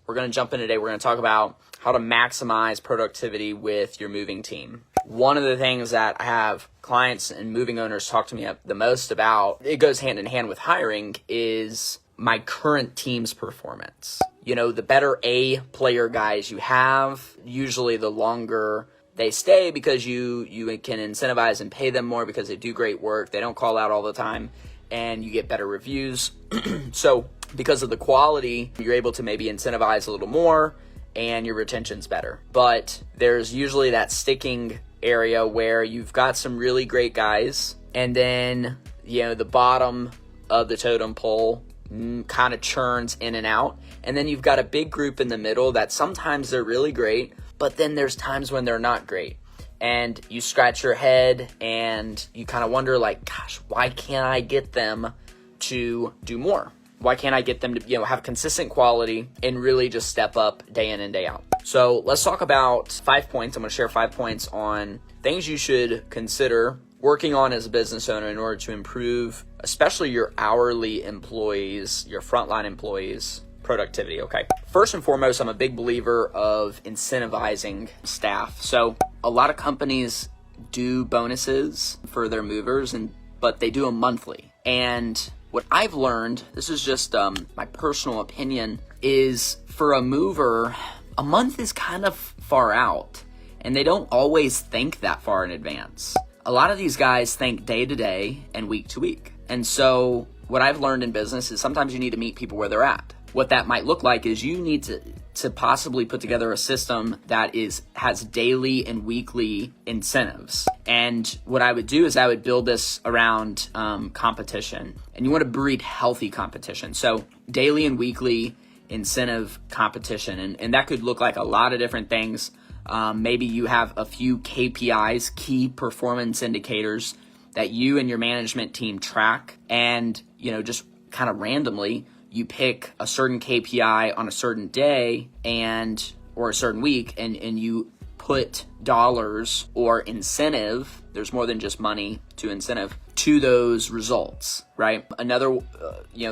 We're going to jump in today. We're going to talk about how to maximize productivity with your moving team. One of the things that I have clients and moving owners talk to me the most about, it goes hand in hand with hiring, is my current team's performance. You know, the better A player guys you have, usually the longer they stay because you can incentivize and pay them more because they do great work. They don't call out all the time and you get better reviews. So because of the quality, you're able to maybe incentivize a little more and your retention's better. But there's usually that sticking area where you've got some really great guys and then, you know, the bottom of the totem pole kind of churns in and out. And then you've got a big group in the middle that sometimes they're really great, but then there's times when they're not great. And you scratch your head and you kind of wonder like, gosh, why can't I get them to do more? Why can't I get them to, have consistent quality and really just step up day in and day out? So let's talk about 5 points. I'm going to share 5 points on things you should consider working on as a business owner in order to improve, especially your hourly employees, your frontline employees' productivity, okay? First and foremost, I'm a big believer of incentivizing staff. So a lot of companies do bonuses for their movers, but they do them monthly. And what I've learned, this is just my personal opinion, is for a mover, a month is kind of far out, and they don't always think that far in advance. A lot of these guys think day to day and week to week. And so what I've learned in business is sometimes you need to meet people where they're at. What that might look like is you need to possibly put together a system that has daily and weekly incentives. And what I would do is I would build this around competition. And you want to breed healthy competition. So daily and weekly incentive competition. And that could look like a lot of different things. Maybe you have a few KPIs, key performance indicators, that you and your management team track. And, just kind of randomly, you pick a certain KPI on a certain day or a certain week, and you put dollars or incentive, there's more than just money to incentive, to those results, right? Another,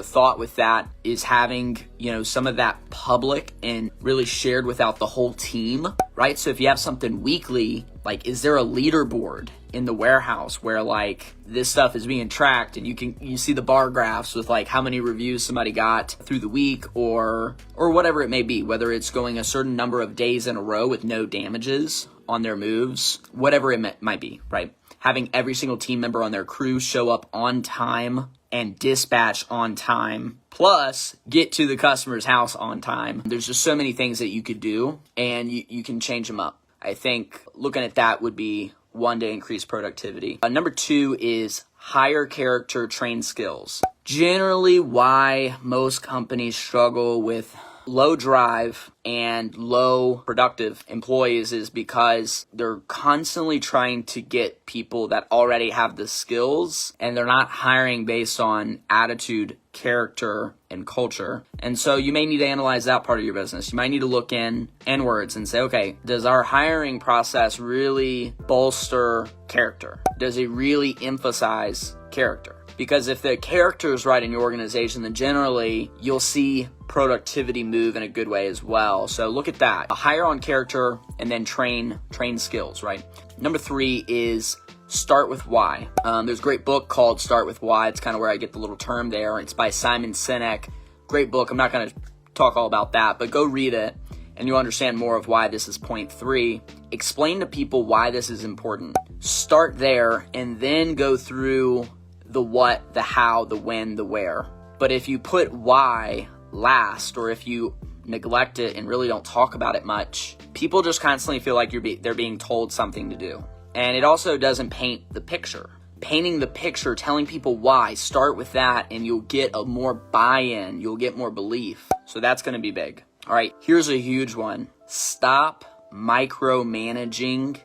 thought with that is having, some of that public and really shared without the whole team, right? So if you have something weekly, like, is there a leaderboard in the warehouse where like this stuff is being tracked and you see the bar graphs with like how many reviews somebody got through the week or whatever it may be, whether it's going a certain number of days in a row with no damages on their moves, whatever it might be, right? Having every single team member on their crew show up on time and dispatch on time, plus get to the customer's house on time. There's just so many things that you could do, and you can change them up. I think looking at that would be one to increase productivity. Number 2 is hire character, train skills. Generally, why most companies struggle with low drive and low productive employees is because they're constantly trying to get people that already have the skills, and they're not hiring based on attitude, character, and culture. And so you may need to analyze that part of your business. You might need to look inwards and say, okay, does our hiring process really bolster character? Does it really emphasize character? Because if the character is right in your organization, then generally you'll see productivity move in a good way as well. So look at that. Hire on character and then train skills, right? Number 3 is start with why. There's a great book called Start With Why. It's kind of where I get the little term there. It's by Simon Sinek. Great book. I'm not going to talk all about that, but go read it and you'll understand more of why this is point 3. Explain to people why this is important. Start there and then go through the what, the how, the when, the where. But if you put why last, or if you neglect it and really don't talk about it much, people just constantly feel like they're being told something to do. And it also doesn't paint the picture. Painting the picture, telling people why, start with that, and you'll get a more buy-in, you'll get more belief. So that's going to be big. All right, here's a huge one. Stop micromanaging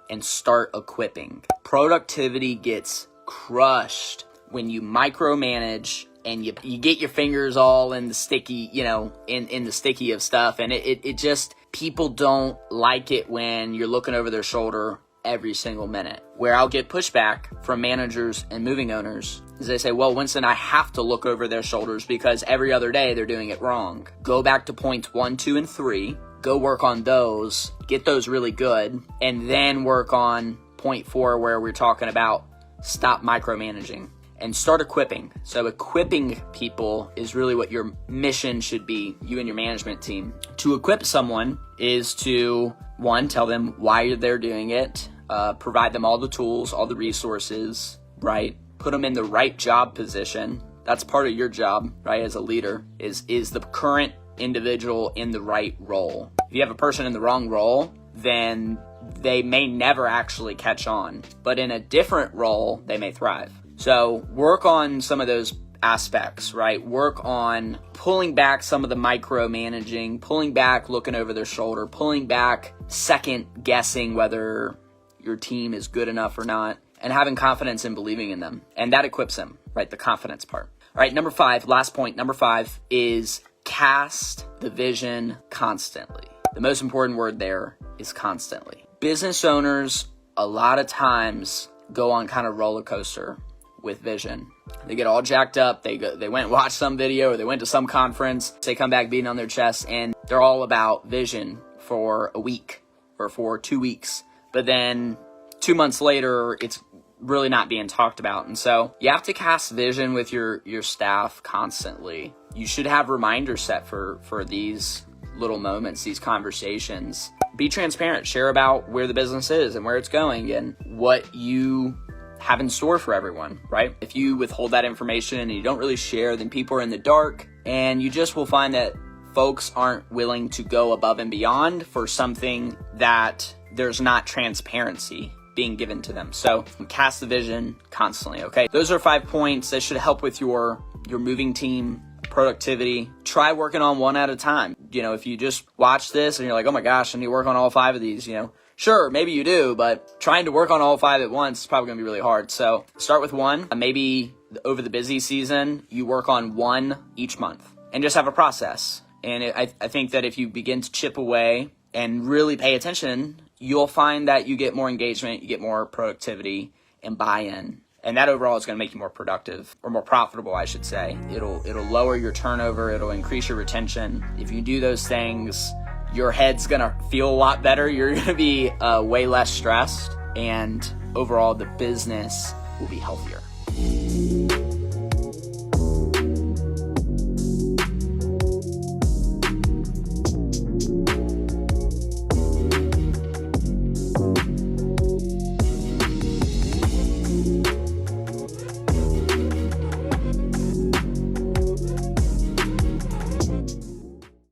and start equipping. Productivity gets crushed when you micromanage and you get your fingers all in the sticky, in the sticky of stuff. And it just, people don't like it when you're looking over their shoulder every single minute. Where I'll get pushback from managers and moving owners is they say, well, Winston, I have to look over their shoulders because every other day they're doing it wrong. Go back to points 1, 2, and 3. Go work on those, get those really good, and then work on point 4 where we're talking about stop micromanaging and start equipping. So equipping people is really what your mission should be, you and your management team. To equip someone is to, 1, tell them why they're doing it, provide them all the tools, all the resources, right? Put them in the right job position. That's part of your job, right, as a leader, is the current individual in the right role. If you have a person in the wrong role, then they may never actually catch on, but in a different role, they may thrive. So work on some of those aspects, right? Work on pulling back some of the micromanaging, pulling back, looking over their shoulder, pulling back, second guessing whether your team is good enough or not, and having confidence in believing in them. And that equips them, right? The confidence part. All right, number 5, last point, number 5 is cast the vision constantly. The most important word there is constantly. Business owners, a lot of times, go on kind of roller coaster with vision. They get all jacked up. They went and watched some video or they went to some conference. They come back beating on their chest and they're all about vision for a week or for 2 weeks. But then 2 months later, it's really not being talked about. And so you have to cast vision with your staff constantly. You should have reminders set for these little moments, these conversations. Be transparent. Share about where the business is and where it's going and what you have in store for everyone, right? If you withhold that information and you don't really share, then people are in the dark, and you just will find that folks aren't willing to go above and beyond for something that there's not transparency being given to them. So cast the vision constantly, okay? Those are 5 points that should help with your moving team productivity. Try working on one at a time. You know, if you just watch this and you're like, oh my gosh, I need to work on all 5 of these, sure, maybe you do, but trying to work on all 5 at once is probably going to be really hard. So start with 1. Maybe over the busy season, you work on 1 each month and just have a process. And I think that if you begin to chip away and really pay attention, you'll find that you get more engagement, you get more productivity and buy-in. And that overall is going to make you more productive, or more profitable, I should say. It'll lower your turnover. It'll increase your retention. If you do those things, your head's going to feel a lot better. You're going to be way less stressed. And overall, the business will be healthier.